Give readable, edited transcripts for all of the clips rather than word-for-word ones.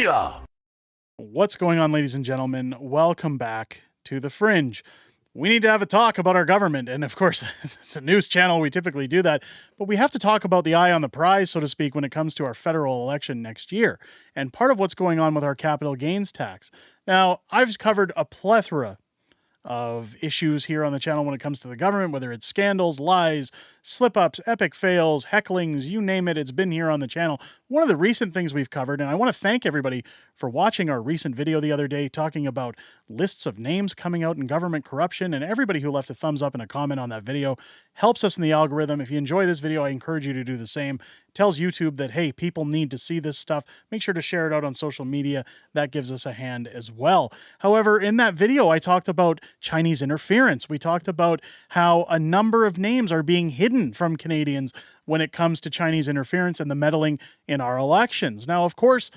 Media. What's going on, ladies and gentlemen? Welcome back to The Fringe. We need to have a talk about our government, and of course, it's a news channel, we typically do that, but we have to talk about the eye on the prize, so to speak, when it comes to our federal election next year, and part of what's going on with our capital gains tax. Now, I've covered a plethora of issues here on the channel when it comes to the government, whether it's scandals, lies, slip-ups, epic fails, hecklings, you name it, it's been here on the channel. One of the recent things we've covered, and I want to thank everybody for watching our recent video the other day talking about lists of names coming out in government corruption, and everybody who left a thumbs up and a comment on that video helps us in the algorithm. If you enjoy this video, I encourage you to do the same. It tells YouTube that, hey, people need to see this stuff. Make sure to share it out on social media. That gives us a hand as well. However, in that video, I talked about Chinese interference. We talked about how a number of names are being hidden from Canadians when it comes to Chinese interference and the meddling in our elections. Now, of course,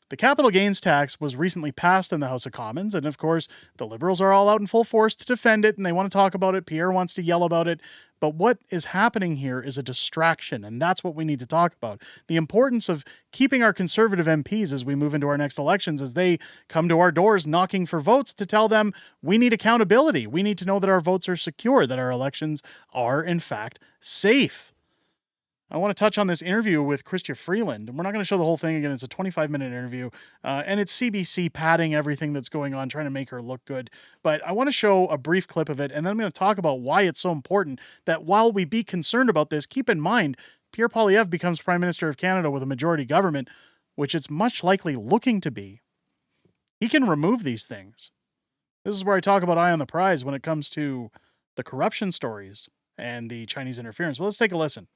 the capital gains tax was recently passed in the House of Commons, and of course, the Liberals are all out in full force to defend it, and they want to talk about it. Pierre wants to yell about it. But what is happening here is a distraction, and that's what we need to talk about. The importance of keeping our Conservative MPs as we move into our next elections, as they come to our doors knocking for votes, to tell them we need accountability. We need to know that our votes are secure, that our elections are, in fact, safe. I want to touch on this interview with Chrystia Freeland. We're not going to show the whole thing again. It's a 25-minute interview, and it's CBC padding everything that's going on, trying to make her look good. But I want to show a brief clip of it, and then I'm going to talk about why it's so important that while we be concerned about this, keep in mind, Pierre Poilievre becomes Prime Minister of Canada with a majority government, which it's much likely looking to be. He can remove these things. This is where I talk about eye on the prize when it comes to the corruption stories and the Chinese interference. Well, let's take a listen.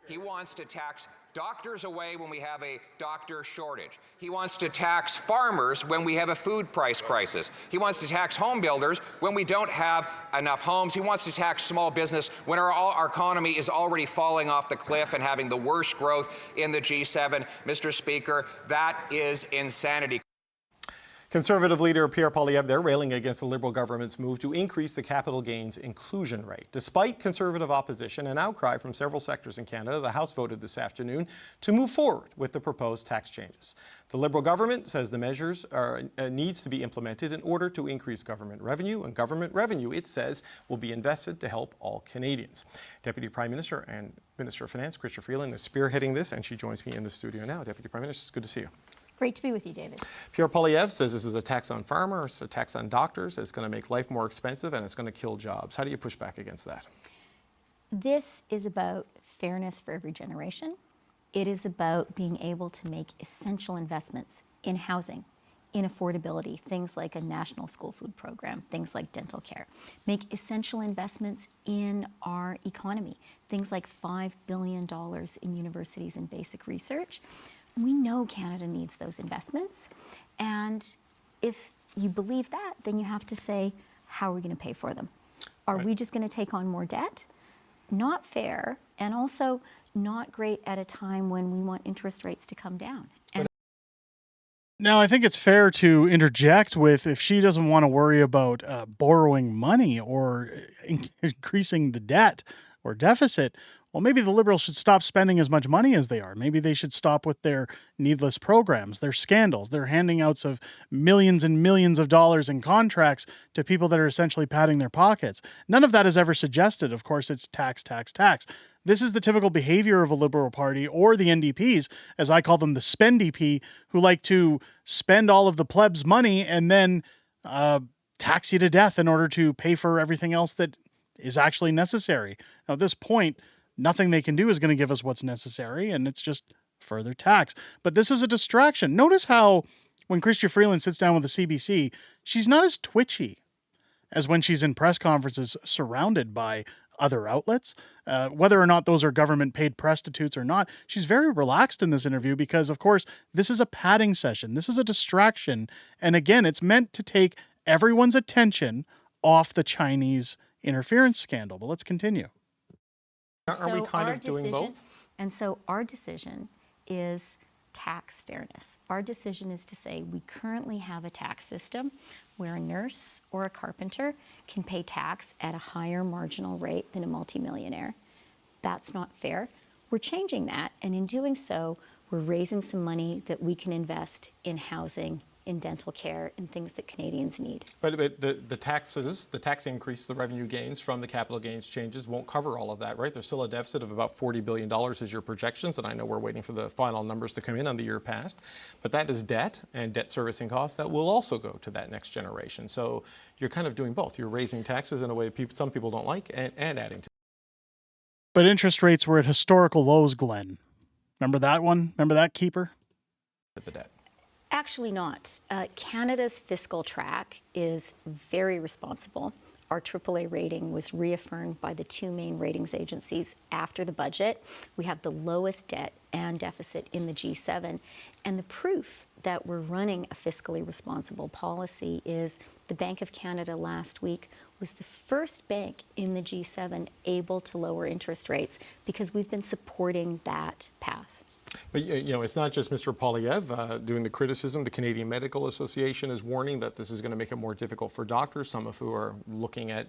He wants to tax doctors away when we have a doctor shortage. He wants to tax farmers when we have a food price crisis. He wants to tax home builders when we don't have enough homes. He wants to tax small business when our economy is already falling off the cliff and having the worst growth in the G7. Mr. Speaker, that is insanity. Conservative leader Pierre Poilievre there railing against the Liberal government's move to increase the capital gains inclusion rate. Despite Conservative opposition and outcry from several sectors in Canada, the House voted this afternoon to move forward with the proposed tax changes. The Liberal government says the measures needs to be implemented in order to increase government revenue, and government revenue, it says, will be invested to help all Canadians. Deputy Prime Minister and Minister of Finance Chrystia Freeland is spearheading this, and she joins me in the studio now. Deputy Prime Minister, it's good to see you. Great to be with you, David. Pierre Poilievre says this is a tax on farmers, a tax on doctors, it's going to make life more expensive and it's going to kill jobs. How do you push back against that? This is about fairness for every generation. It is about being able to make essential investments in housing, in affordability, things like a national school food program, things like dental care. Make essential investments in our economy, things like $5 billion in universities and basic research. We know Canada needs those investments, and if you believe that, then you have to say, how are we going to pay for them? Are we just going to take on more debt? Not fair, and also not great at a time when we want interest rates to come down. And now, I think it's fair to interject with, if she doesn't want to worry about borrowing money or increasing the debt or deficit, well, maybe the Liberals should stop spending as much money as they are. Maybe they should stop with their needless programs, their scandals, their handing outs of millions and millions of dollars in contracts to people that are essentially padding their pockets. None of that is ever suggested. Of course, it's tax, tax, tax. This is the typical behavior of a Liberal Party, or the NDPs, as I call them, the SpendDP, who like to spend all of the plebs' money and then tax you to death in order to pay for everything else that is actually necessary. Now, at this point, nothing they can do is going to give us what's necessary, and it's just further tax. But this is a distraction. Notice how when Chrystia Freeland sits down with the CBC, she's not as twitchy as when she's in press conferences surrounded by other outlets. Whether or not those are government-paid prostitutes or not, she's very relaxed in this interview because, of course, this is a padding session. This is a distraction. And again, it's meant to take everyone's attention off the Chinese interference scandal. But let's continue. Are we kind of doing both? And so our decision is tax fairness. Our decision is to say we currently have a tax system where a nurse or a carpenter can pay tax at a higher marginal rate than a multimillionaire. That's not fair. We're changing that, and in doing so, we're raising some money that we can invest in housing, in dental care, in things that Canadians need. But the taxes, the tax increase, the revenue gains from the capital gains changes won't cover all of that, right? There's still a deficit of about $40 billion is your projections, and I know we're waiting for the final numbers to come in on the year past. But that is debt and debt servicing costs that will also go to that next generation. So you're kind of doing both. You're raising taxes in a way that some people don't like and adding to. But interest rates were at historical lows, Glenn. Remember that one? Remember that keeper? The debt. Actually not. Canada's fiscal track is very responsible. Our AAA rating was reaffirmed by the two main ratings agencies after the budget. We have the lowest debt and deficit in the G7. And the proof that we're running a fiscally responsible policy is the Bank of Canada last week was the first bank in the G7 able to lower interest rates because we've been supporting that path. But it's not just Mr. Poilievre doing the criticism. The Canadian Medical Association is warning that this is going to make it more difficult for doctors, some of who are looking at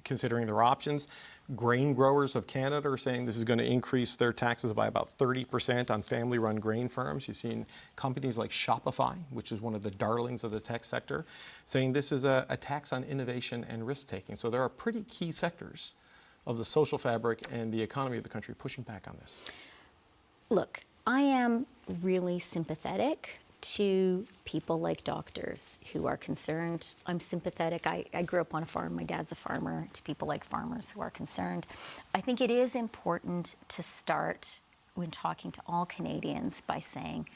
considering their options. Grain growers of Canada are saying this is going to increase their taxes by about 30% on family-run grain farms. You've seen companies like Shopify, which is one of the darlings of the tech sector, saying this is a tax on innovation and risk-taking. So there are pretty key sectors of the social fabric and the economy of the country pushing back on this. Look, I am really sympathetic to people like doctors who are concerned. I'm sympathetic. I grew up on a farm. My dad's a farmer. To people like farmers who are concerned. I think it is important to start when talking to all Canadians by saying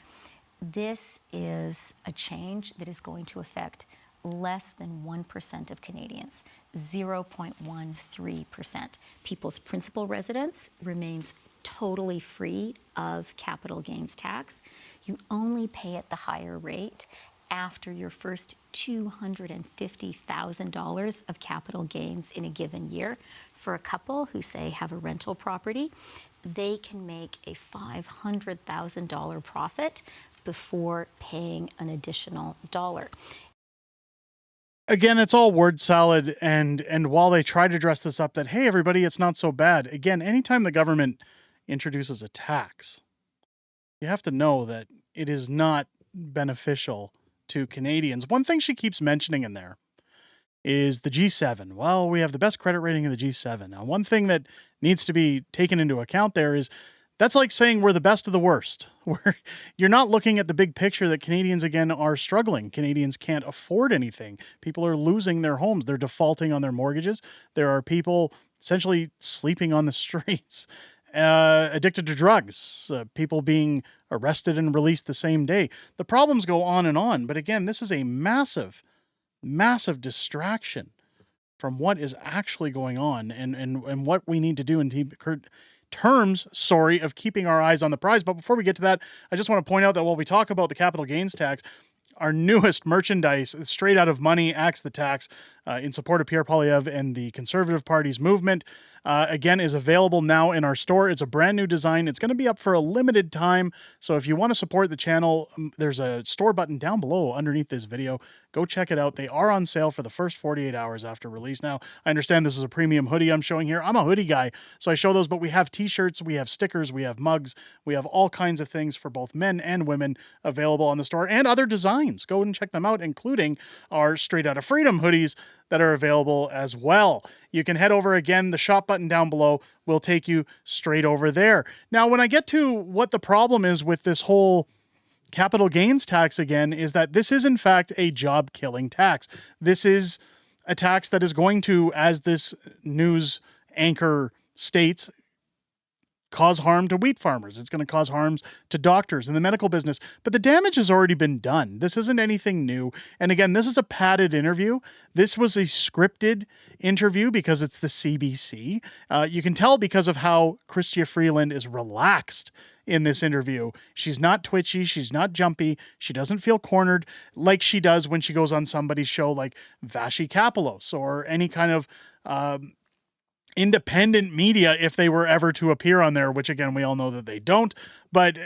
this is a change that is going to affect less than 1% of Canadians, 0.13%. People's principal residence remains totally free of capital gains tax. You only pay at the higher rate after your first $250,000 of capital gains in a given year. For a couple who, say, have a rental property, they can make a $500,000 profit before paying an additional dollar. Again, it's all word salad, and while they try to dress this up that, hey, everybody, it's not so bad. Again, anytime the government introduces a tax, you have to know that it is not beneficial to Canadians. One thing she keeps mentioning in there is the G7. Well, we have the best credit rating in the G7. Now, one thing that needs to be taken into account there is that's like saying we're the best of the worst, where you're not looking at the big picture that Canadians, again, are struggling. Canadians can't afford anything. People are losing their homes. They're defaulting on their mortgages. There are people essentially sleeping on the streets. Addicted to drugs, people being arrested and released the same day. The problems go on, but again, this is a massive, massive distraction from what is actually going on and what we need to do in terms of keeping our eyes on the prize. But before we get to that, I just want to point out that while we talk about the capital gains tax, our newest merchandise, straight out of money, Axe the Tax, in support of Pierre Poilievre and the Conservative Party's movement, again, is available now in our store. It's a brand new design. It's going to be up for a limited time. So if you want to support the channel, there's a store button down below underneath this video. Go check it out. They are on sale for the first 48 hours after release. Now, I understand this is a premium hoodie I'm showing here. I'm a hoodie guy, so I show those, but we have t-shirts, we have stickers, we have mugs, we have all kinds of things for both men and women available on the store, and other designs. Go and check them out, including our Straight Outta Freedom hoodies that are available as well. You can head over again. The shop button down below will take you straight over there. Now, when I get to what the problem is with this whole capital gains tax again, is that this is in fact a job-killing tax. This is a tax that is going to, as this news anchor states, cause harm to wheat farmers. It's going to cause harms to doctors in the medical business. But the damage has already been done. This isn't anything new. And again, this is a padded interview. This was a scripted interview because it's the CBC. You can tell because of how Chrystia Freeland is relaxed in this interview. She's not twitchy. She's not jumpy. She doesn't feel cornered like she does when she goes on somebody's show like Vashi Kapelos or any kind of independent media if they were ever to appear on there, which again, we all know that they don't. But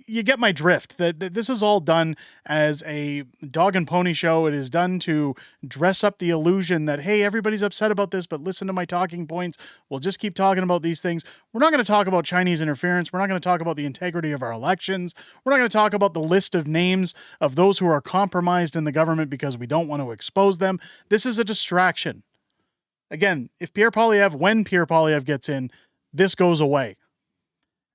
you get my drift, that this is all done as a dog and pony show. It is done to dress up the illusion that, hey, everybody's upset about this, but listen to my talking points. We'll just keep talking about these things. We're not going to talk about Chinese interference. We're not going to talk about the integrity of our elections. We're not going to talk about the list of names of those who are compromised in the government because we don't want to expose them. This is a distraction. Again, when Pierre Poilievre gets in, this goes away.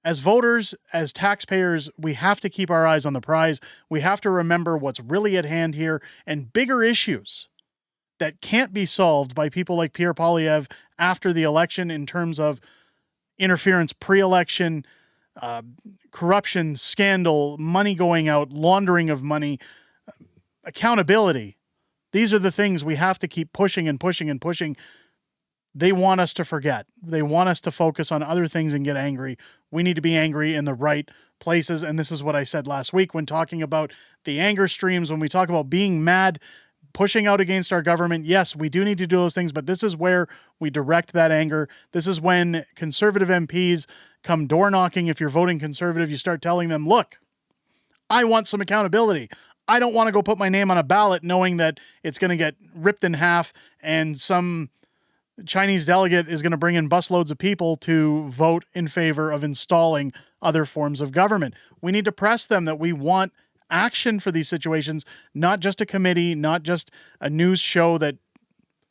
As voters, as taxpayers, we have to keep our eyes on the prize. We have to remember what's really at hand here and bigger issues that can't be solved by people like Pierre Poilievre after the election in terms of interference pre-election, corruption, scandal, money going out, laundering of money, accountability. These are the things we have to keep pushing and pushing and pushing. They want us to forget. They want us to focus on other things and get angry. We need to be angry in the right places. And this is what I said last week when talking about the anger streams, when we talk about being mad, pushing out against our government. Yes, we do need to do those things, but this is where we direct that anger. This is when conservative MPs come door knocking. If you're voting conservative, you start telling them, look, I want some accountability. I don't want to go put my name on a ballot knowing that it's going to get ripped in half and some Chinese delegate is going to bring in busloads of people to vote in favor of installing other forms of government. We need to press them that we want action for these situations, not just a committee, not just a news show that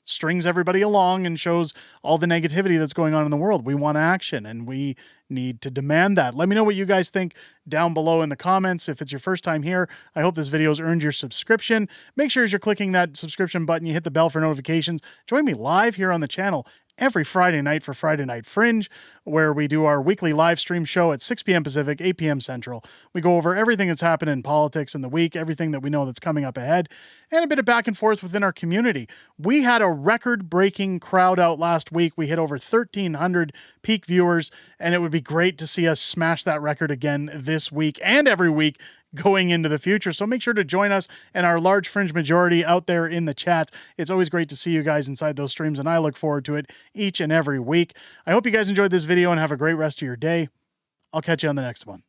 strings everybody along and shows all the negativity that's going on in the world. We want action, and we need to demand that. Let me know what you guys think down below in the comments. If it's your first time here, I hope this video has earned your subscription. Make sure as you're clicking that subscription button, you hit the bell for notifications. Join me live here on the channel every Friday night for Friday Night Fringe, where we do our weekly live stream show at 6 p.m. Pacific, 8 p.m. Central. We go over everything that's happened in politics in the week, everything that we know that's coming up ahead, and a bit of back and forth within our community. We had a record-breaking crowd out last week. We hit over 1,300 peak viewers, and it would be great to see us smash that record again this week and every week going into the future. So make sure to join us and our large fringe majority out there in the chat. It's always great to see you guys inside those streams, and I look forward to it each and every week. I hope you guys enjoyed this video and have a great rest of your day. I'll catch you on the next one.